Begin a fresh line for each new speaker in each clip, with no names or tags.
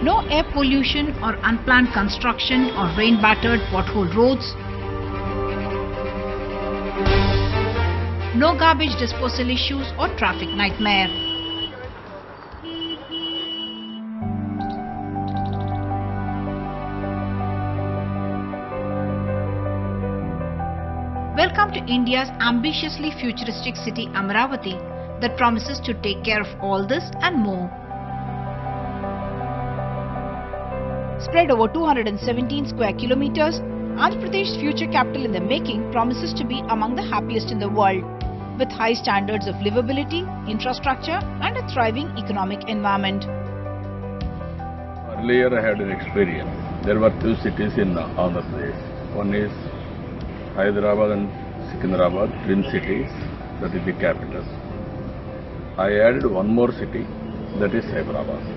No air pollution or unplanned construction or rain-battered pothole roads. No garbage disposal issues or traffic nightmare. Welcome to India's ambitiously futuristic city Amaravati that promises to take care of all this and more. Spread over 217 square kilometers, Andhra Pradesh's future capital in the making promises to be among the happiest in the world, with high standards of livability, infrastructure and a thriving economic environment.
Earlier I had an experience. There were two cities in Andhra Pradesh. One is Hyderabad and Secunderabad, twin cities, that is the capital. I added one more city, that is Hyderabad.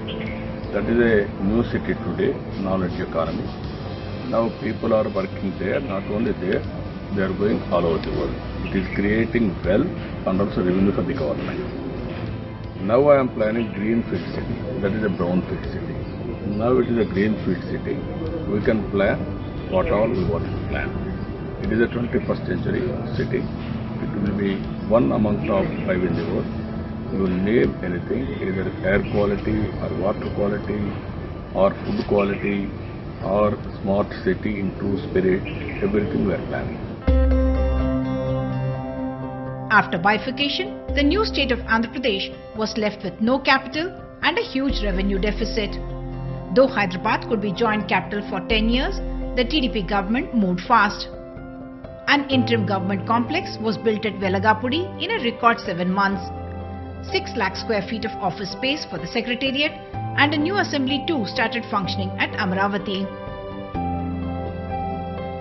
That is a new city today, knowledge economy. Now people are working there, not only there, they are going all over the world. It is creating wealth and also revenue for the government. Now I am planning greenfield city, that is a brownfield city. Now it is a greenfield city. We can plan what all we want to plan. It is a 21st century city. It will be one among top 5 in the world. You will name anything, either air quality or water quality or food quality or smart city in true spirit, everything we are planning.
After bifurcation, the new state of Andhra Pradesh was left with no capital and a huge revenue deficit. Though Hyderabad could be joint capital for 10 years, the TDP government moved fast. An interim government complex was built at Velagapudi in a record 7 months. 6 lakh square feet of office space for the secretariat and a new assembly too started functioning at Amaravati.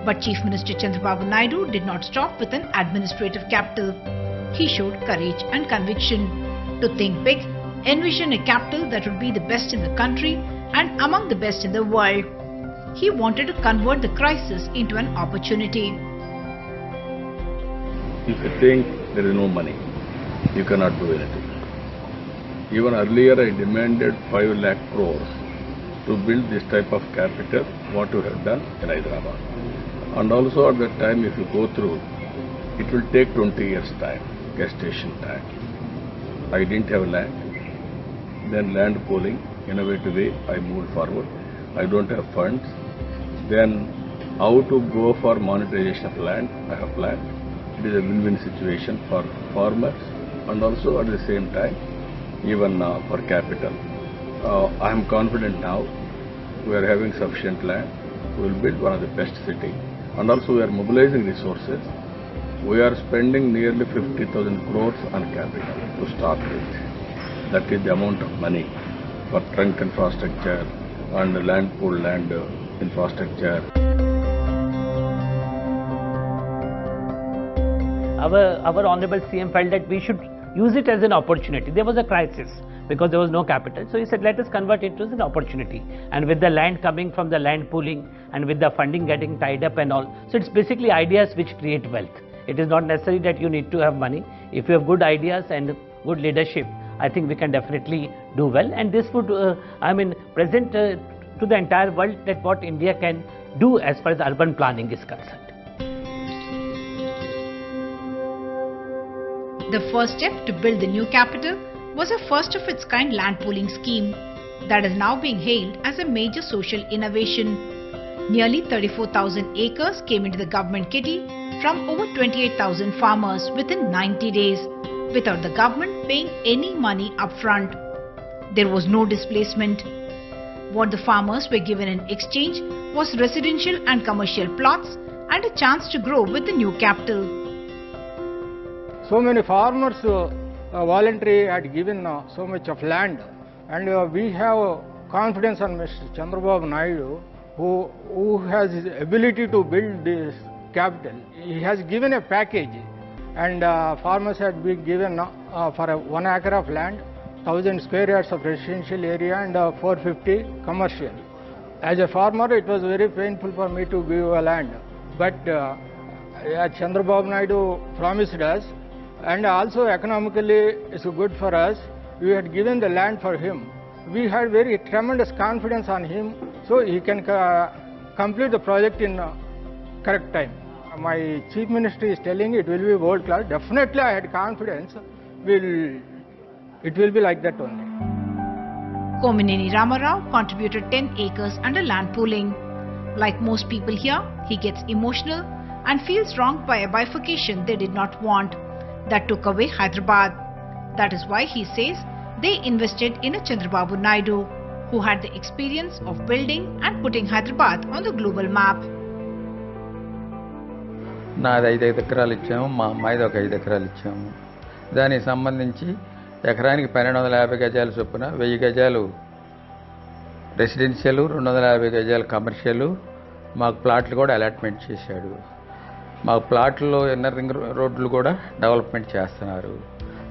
But Chief Minister Chandrababu Naidu did not stop with an administrative capital. He showed courage and conviction to think big, envision a capital that would be the best in the country and among the best in the world. He wanted to convert the crisis into an opportunity.
If you think there is no money, you cannot do anything. Even earlier I demanded 5 lakh crores to build this type of capital, what you have done in Hyderabad. And also at that time, if you go through, it will take 20 years time, gestation time. I didn't have land. Then land pooling, innovative way, I moved forward. I don't have funds. Then how to go for monetization of land, I have planned. It is a win-win situation for farmers and also at the same time, even for capital. I am confident now. We are having sufficient land. We will build one of the best cities. And also we are mobilizing resources. We are spending nearly 50,000 crores on capital to start with. That is the amount of money for trunk infrastructure and land pool land infrastructure.
Our Honorable CM felt that we should use it as an opportunity. There was a crisis because there was no capital. So he said, let us convert it to an opportunity. And with the land coming from the land pooling and with the funding getting tied up and all. So it's basically ideas which create wealth. It is not necessary that you need to have money. If you have good ideas and good leadership, I think we can definitely do well. And this would, present to the entire world that what India can do as far as urban planning is concerned.
The first step to build the new capital was a first of its kind land pooling scheme that is now being hailed as a major social innovation. Nearly 34,000 acres came into the government kitty from over 28,000 farmers within 90 days without the government paying any money upfront. There was no displacement. What the farmers were given in exchange was residential and commercial plots and a chance to grow with the new capital.
So many farmers voluntary had given so much of land, and we have confidence on Mr. Chandrababu Naidu, who has his ability to build this capital. He has given a package, and farmers had been given for 1 acre of land, 1,000 square yards of residential area and 450 commercial. As a farmer, it was very painful for me to give a land, but Chandrababu Naidu promised us, and also economically it's good for us. We had given the land for him, we had very tremendous confidence on him, so he can complete the project in correct time. My Chief Minister is telling it will be world class. Definitely I had confidence, it will be like that only.
Komineni Ramarao contributed 10 acres under land pooling. Like most people here, he gets emotional and feels wronged by a bifurcation they did not want. That took away Hyderabad. That is why he says they invested in a Chandrababu Naidu, who had the experience of building and putting Hyderabad on the global map.
నాది 5 ఎకరాలు ఇచ్చాము, మా అమ్మాయిది ఒక 5 ఎకరాలు ఇచ్చాము. దానికి సంబంధించి ఎకరానికి 1250 గజాల చొప్పున 1000 గజాలు రెసిడెన్షియల్, 250 గజాలు కమర్షియల్, మాకు ప్లాట్లు కూడా అలాట్మెంట్ చేశాడు. మాకు ప్లాట్లలో ఇన్నర్ రింగ్ రోడ్లు కూడా డెవలప్మెంట్ చేస్తున్నారు.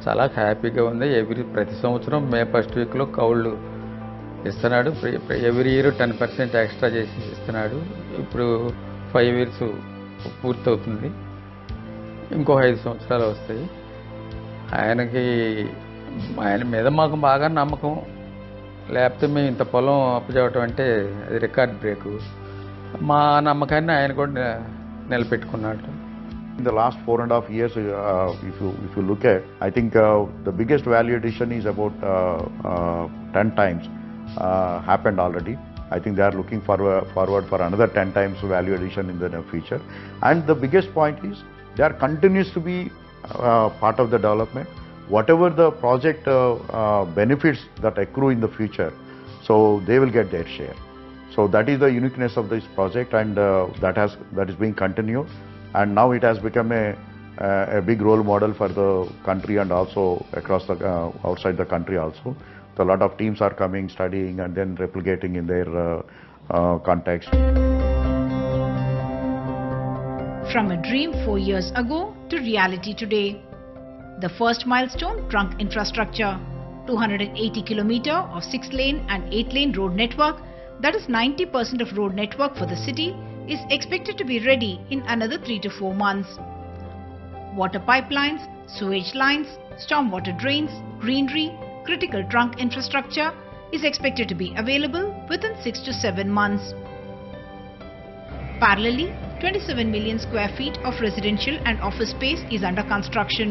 చాలా హ్యాపీగా ఉంది. ప్రతి సంవత్సరం మే ఫస్ట్ వీక్లో కౌళ్ళు ఇస్తున్నాడు. ఎవ్రీ ఇయర్ 10% ఎక్స్ట్రా చేసి ఇస్తున్నాడు. ఇప్పుడు 5 ఇయర్స్ పూర్తవుతుంది. ఇంకో 5 సంవత్సరాలు వస్తాయి. ఆయన మీద మాకు బాగా నమ్మకం. లేకపోతే మేము ఇంత పొలం అప్పచెప్పటం అంటే అది రికార్డ్ బ్రేక్. మా నమ్మకాన్ని ఆయన కూడా నిలబెట్టుకున్నాడు.
In the last 4.5 years, if you look at, I think the biggest value addition is about 10 times happened already. I think they are looking forward for another 10 times value addition in the near future. And the biggest point is they are continues to be part of the development. Whatever the project benefits that accrue in the future, so they will get their share. So that is the uniqueness of this project, and that is being continued. And now it has become a big role model for the country and also across the outside the country also. So a lot of teams are coming, studying, and then replicating in their context.
From a dream 4 years ago to reality today. The first milestone, trunk infrastructure, 280 km of 6-lane and 8-lane road network, that is 90% of road network for the city, is expected to be ready in another 3 to 4 months. Water pipelines, sewage lines, stormwater drains, greenery, critical trunk infrastructure is expected to be available within 6 to 7 months. Parallelly, 27 million square feet of residential and office space is under construction.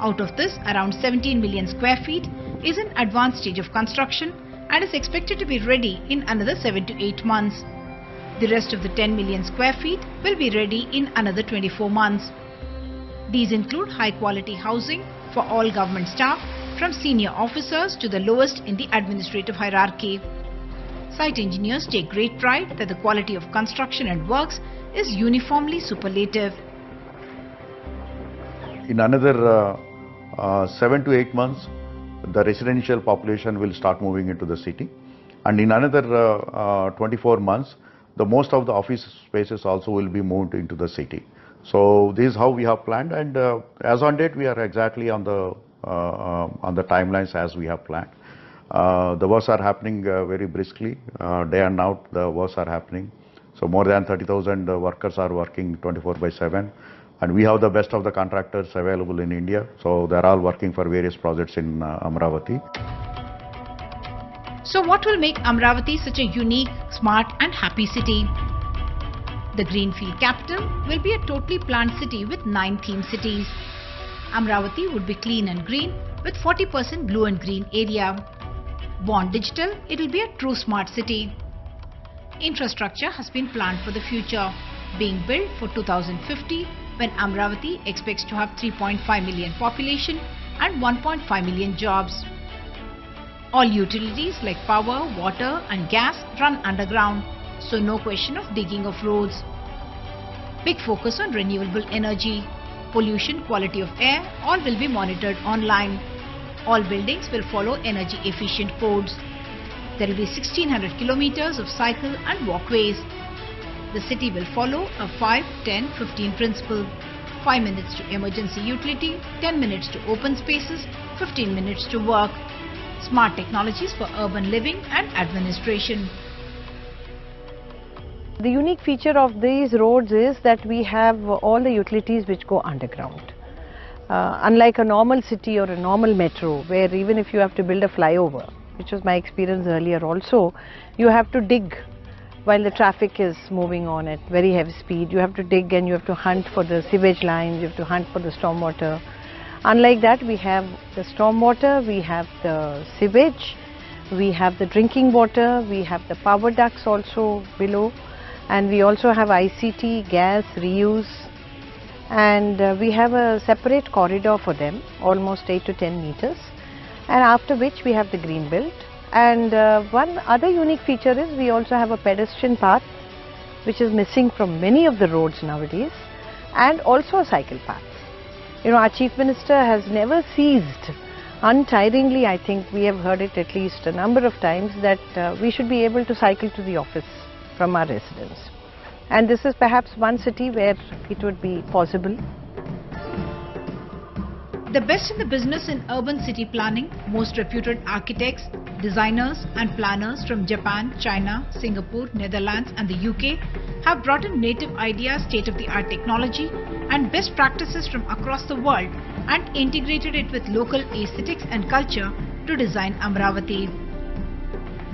Out of this, around 17 million square feet is in advanced stage of construction and is expected to be ready in another 7 to 8 months. The rest of the 10 million square feet will be ready in another 24 months. These include high-quality housing for all government staff, from senior officers to the lowest in the administrative hierarchy. Site engineers take great pride that the quality of construction and works is uniformly superlative.
In another 7 to 8 months, the residential population will start moving into the city, and in another 24 months, the most of the office spaces also will be moved into the city. So this is how we have planned, and as on date, we are exactly on the timelines as we have planned. The works are happening very briskly. Day and night, the works are happening. So more than 30,000 workers are working 24/7. And we have the best of the contractors available in India. So they're all working for various projects in Amaravati.
So what will make Amaravati such a unique, smart and happy city? The Greenfield capital will be a totally planned city with 9 theme cities. Amaravati would be clean and green with 40% blue and green area. Born digital, it will be a true smart city. Infrastructure has been planned for the future, being built for 2050, when Amaravati expects to have 3.5 million population and 1.5 million jobs. All utilities like power, water and gas run underground, so no question of digging of roads. Big focus on renewable energy, pollution, quality of air, all will be monitored online. All buildings will follow energy efficient codes. There will be 1600 kilometers of cycle and walkways. The city will follow a 5-10-15 principle. 5 minutes to emergency utility, 10 minutes to open spaces, 15 minutes to work. Smart technologies for urban living and administration.
The unique feature of these roads is that we have all the utilities which go underground. Unlike a normal city or a normal metro, where even if you have to build a flyover, which was my experience earlier also, you have to dig while the traffic is moving on at very heavy speed. You have to dig and you have to hunt for the sewage lines, you have to hunt for the stormwater. Unlike that, we have the stormwater, we have the sewage, we have the drinking water, we have the power ducts also below, and we also have ICT, gas, reuse, and we have a separate corridor for them, almost 8 to 10 meters, and after which we have the green belt. And one other unique feature is we also have a pedestrian path which is missing from many of the roads nowadays, and also a cycle path. You know, our Chief Minister has never ceased untiringly, I think we have heard it at least a number of times, that we should be able to cycle to the office from our residence. And this is perhaps one city where it would be possible.
The best in the business in urban city planning, most reputed architects, designers and planners from Japan, China, Singapore, Netherlands and the UK have brought in native ideas, state-of-the-art technology and best practices from across the world and integrated it with local aesthetics and culture to design Amaravati.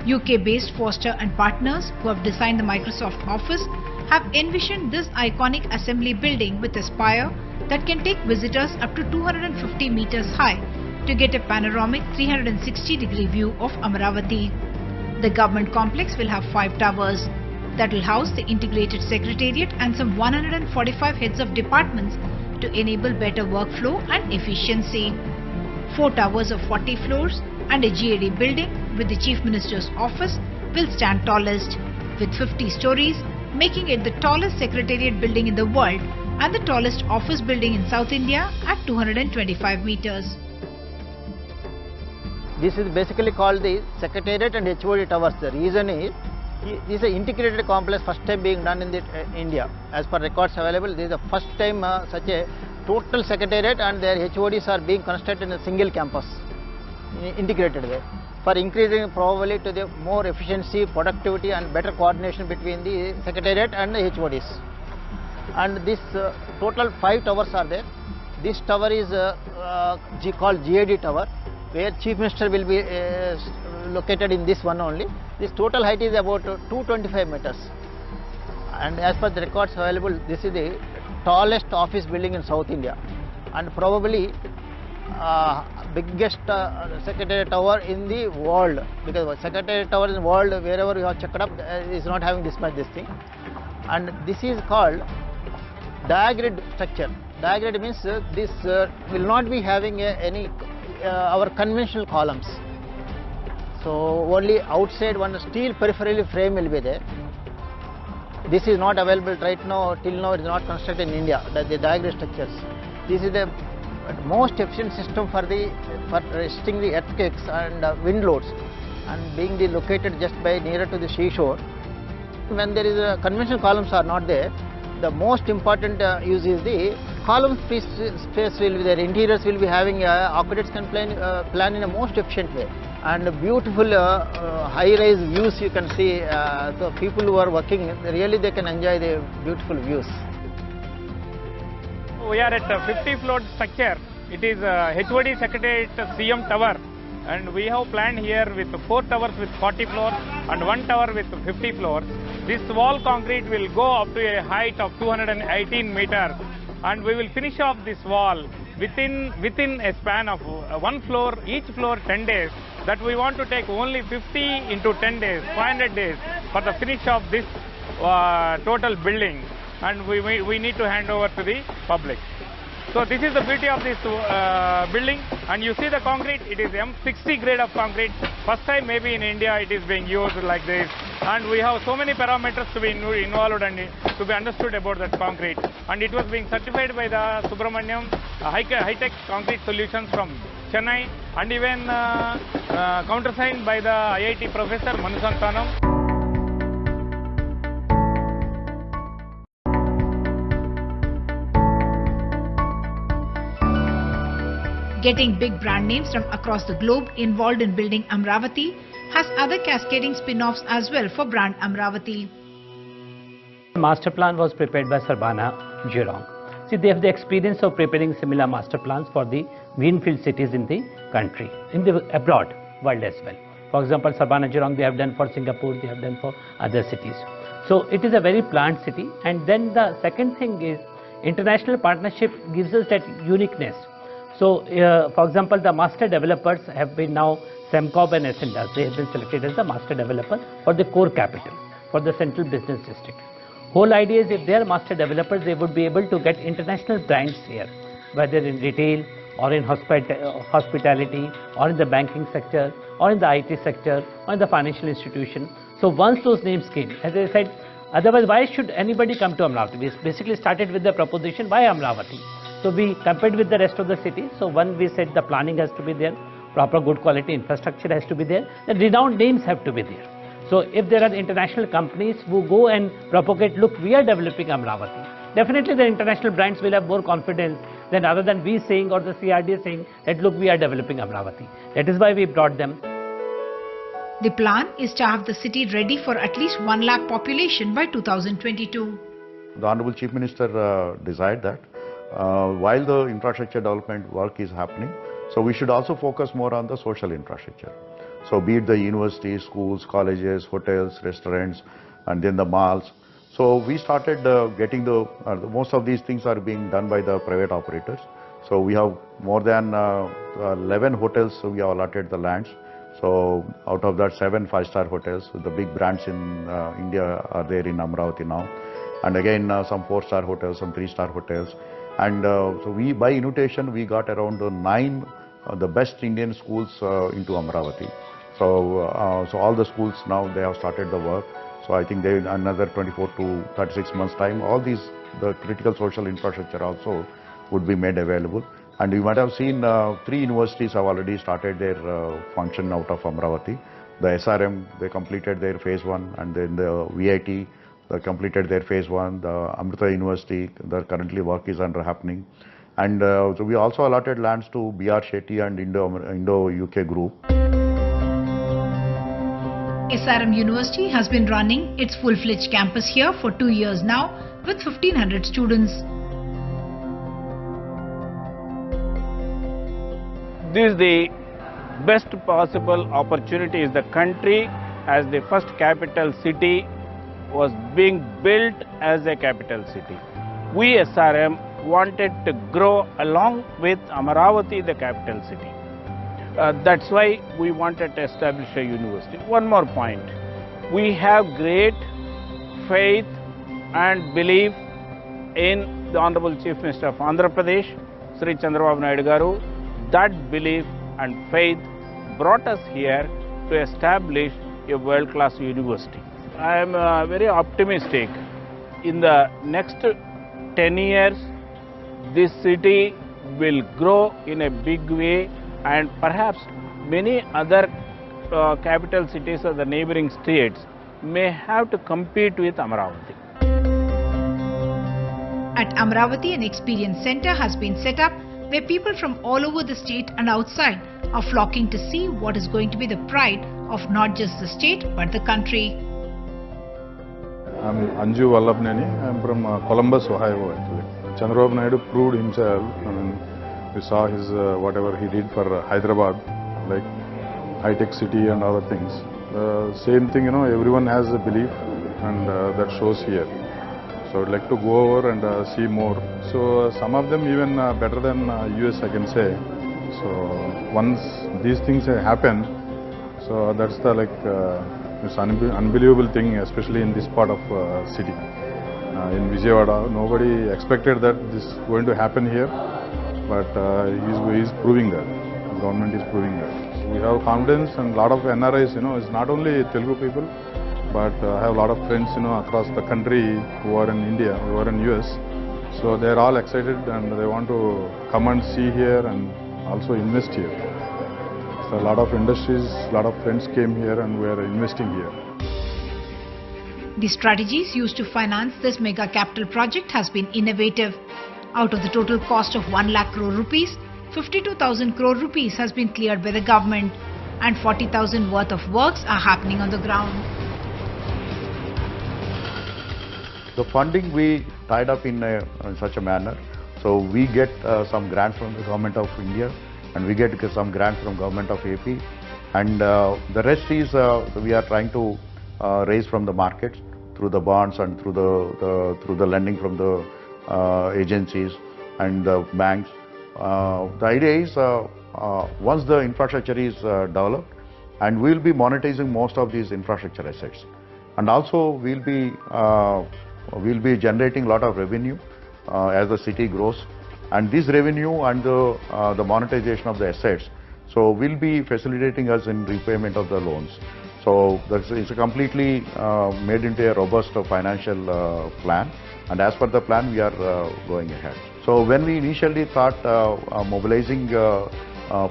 UK-based Foster and Partners, who have designed the Microsoft Office, have envisioned this iconic assembly building with a spire that can take visitors up to 250 meters high to get a panoramic 360-degree view of Amaravati. The government complex will have 5 towers that will house the integrated secretariat and some 145 heads of departments to enable better workflow and efficiency. 4 towers of 40 floors and a GAD building with the Chief Minister's office will stand tallest, with 50 stories, making it the tallest secretariat building in the world and the tallest office building in South India at 225 meters.
This is basically called the Secretariat and HOD Towers. The reason is, this is an integrated complex, first time being done in India. As per records available, this is the first time such a total Secretariat and their HODs are being constructed in a single campus, integrated there, for increasing probably to the more efficiency, productivity and better coordination between the Secretariat and the HODs. And this total 5 towers are there. This tower is called GAD Tower, where Chief Minister will be located in this one only. This total height is about 225 meters. And as per the records available, this is the tallest office building in South India and probably biggest Secretariat Tower in the world, because Secretariat Tower in the world, wherever you have checked up, is not having this much this thing. And this is called diagrid structure. Diagrid means this will not be having any our conventional columns. So only outside one steel peripheral frame will be there. This is not available right now, till now it is not constructed in India, the diagrid structures. This is the most efficient system for resisting the earthquakes and wind loads, and being located just by nearer to the seashore. When there is conventional columns are not there, the most important use is the column space will be there. Interiors will be having architects can plan in a most efficient way, and beautiful high-rise views you can see. So people who are working, really they can enjoy the beautiful views.
We are at a 50-floor structure. It is HOD Secretariat CM Tower, and we have planned here with 4 towers with 40 floors and 1 tower with 50 floors. This wall concrete will go up to a height of 218 meters, and we will finish off this wall within a span of 1 floor, each floor 10 days. That we want to take only 50 into 10 days, 500 days for the finish of this total building, and we need to hand over to the public. So this is the beauty of this building, and you see the concrete, it is M60 grade of concrete. First time maybe in India it is being used like this, and we have so many parameters to be involved and to be understood about that concrete. And it was being certified by the Subramaniam High-Tech Concrete Solutions from Chennai, and even countersigned by the IIT Professor Manusantanam.
Getting big brand names from across the globe involved in building Amaravati has other cascading spin-offs as well for brand Amaravati.
The master plan was prepared by Sarbana Jurong. See, they have the experience of preparing similar master plans for the greenfield cities in the country, in the abroad world as well. For example, Sabanajurong they have done for Singapore, they have done for other cities. So it is a very planned city. And then the second thing is international partnership gives us that uniqueness. So for example, the master developers have been now Semcob and Ascendas. They have been selected as the master developer for the core capital, for the central business district. Whole idea is if they are master developers, they would be able to get international brands here, whether in retail or in hospitality or in the banking sector or in the IT sector or in the financial institution. So once those names came, as I said, otherwise why should anybody come to Amaravati? We basically started with the proposition, why Amaravati? So we compared with the rest of the city. So one, we said the planning has to be there, proper good quality infrastructure has to be there, the renowned names have to be there. So if there are international companies who go and propagate, look, we are developing Amaravati, definitely the international brands will have more confidence than other than we saying or the CRD saying that look, we are developing Amaravati. That is why we brought them.
The plan is to have the city ready for at least 1 lakh population by 2022.
The Honorable Chief Minister desired that while the infrastructure development work is happening, so we should also focus more on the social infrastructure. So be it the universities, schools, colleges, hotels, restaurants, and then the malls. So we started getting most of these things are being done by the private operators. So we have more than 11 hotels, so we have allotted the lands. So out of that, 7 5-star hotels. So the big brands in India are there in Amaravati now. And again, some 4-star hotels, some 3-star hotels. And so we, by invitation, we got around 9 the best Indian schools into Amaravati. So, so all the schools now, they have started the work. So I think they in another 24 to 36 months time, all these, the critical social infrastructure also would be made available. And you might have seen 3 universities have already started their function out of Amaravati. The SRM, they completed their phase 1, and then the VIT, they completed their phase 1. The Amrita University, the currently work is happening. And so we also allotted lands to BR Shetty and Indo-UK group.
SRM University has been running its full-fledged campus here for 2 years now with 1500 students.
This is the best possible opportunity. Is the country as the first capital city was being built as a capital city. We SRM wanted to grow along with Amaravati, the capital city. That's why we wanted to establish a university. One more point. We have great faith and belief in the Honorable Chief Minister of Andhra Pradesh, Sri Chandrababu Naidu Garu. That belief and faith brought us here to establish a world-class university. I am very optimistic. In the next 10 years, this city will grow in a big way, and perhaps many other capital cities of the neighboring states may have to compete with Amaravati.
At Amaravati, an experience center has been set up where people from all over the state and outside are flocking to see what is going to be the pride of not just the state but the country.
I'm Anju Vallabneni. I'm from Columbus, Ohio actually. Chandrababu Naidu proved himself. I mean, we saw his whatever he did for Hyderabad, like high-tech city and other things. Same thing, you know, everyone has a belief, and that shows here. So I'd like to go over and see more. So some of them even better than US, I can say. So once these things happen, so that's the this unbelievable thing, especially in this part of city. In Vijayawada, nobody expected that this is going to happen here, but he's proving that. The government is proving that. We have confidence, and a lot of NRIs, you know, it's not only Telugu people, but I have a lot of friends, you know, across the country who are in India, who are in US. So they're all excited and they want to come and see here and also invest here. So a lot of industries, a lot of friends came here and we are investing here.
The strategies used to finance this mega capital project has been innovative. Out of the total cost of 1 lakh crore rupees, 52,000 crore rupees has been cleared by the government and 40,000 worth of works are happening on the ground.
The funding we tied up in such a manner. So we get some grants from the government of India, and we get some grants from government of AP, And the rest is we are trying to raise from the markets through the bonds and through the lending from the agencies and the banks. The idea is once the infrastructure is developed, and we will be monetizing most of these infrastructure assets, and also we'll be generating a lot of revenue as the city grows, and this revenue and the monetization of the assets, so will be facilitating us in repayment of the loans. So it's a completely made into a robust financial plan, and as per the plan we are going ahead. So when we initially thought mobilizing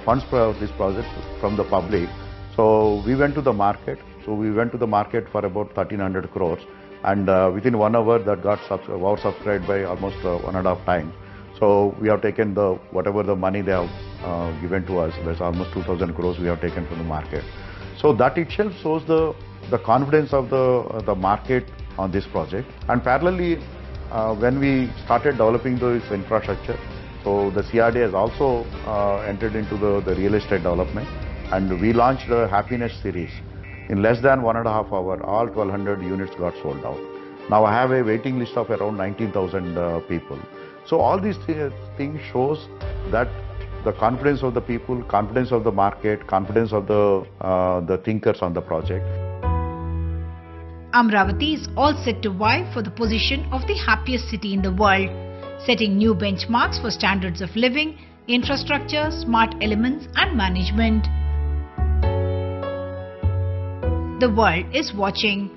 funds for this project from the public, so we went to the market. So we went to the market for about 1300 crores, and within 1 hour that got oversubscribed by almost 1.5 times. So we have taken whatever the money they have given to us. There's almost 2000 crores we have taken from the market. So that itself shows the confidence of the market on this project. And parallelly, when we started developing this infrastructure, so the CRD has also entered into the real estate development, and we launched the Happiness series. In less than 1.5 hours, all 1200 units got sold out. Now I have a waiting list of around 19,000 people. So all these things shows that the confidence of the people, confidence of the market, confidence of the thinkers on the project.
Amaravati is all set to vie for the position of the happiest city in the world, setting new benchmarks for standards of living, infrastructure, smart elements and management. The world is watching.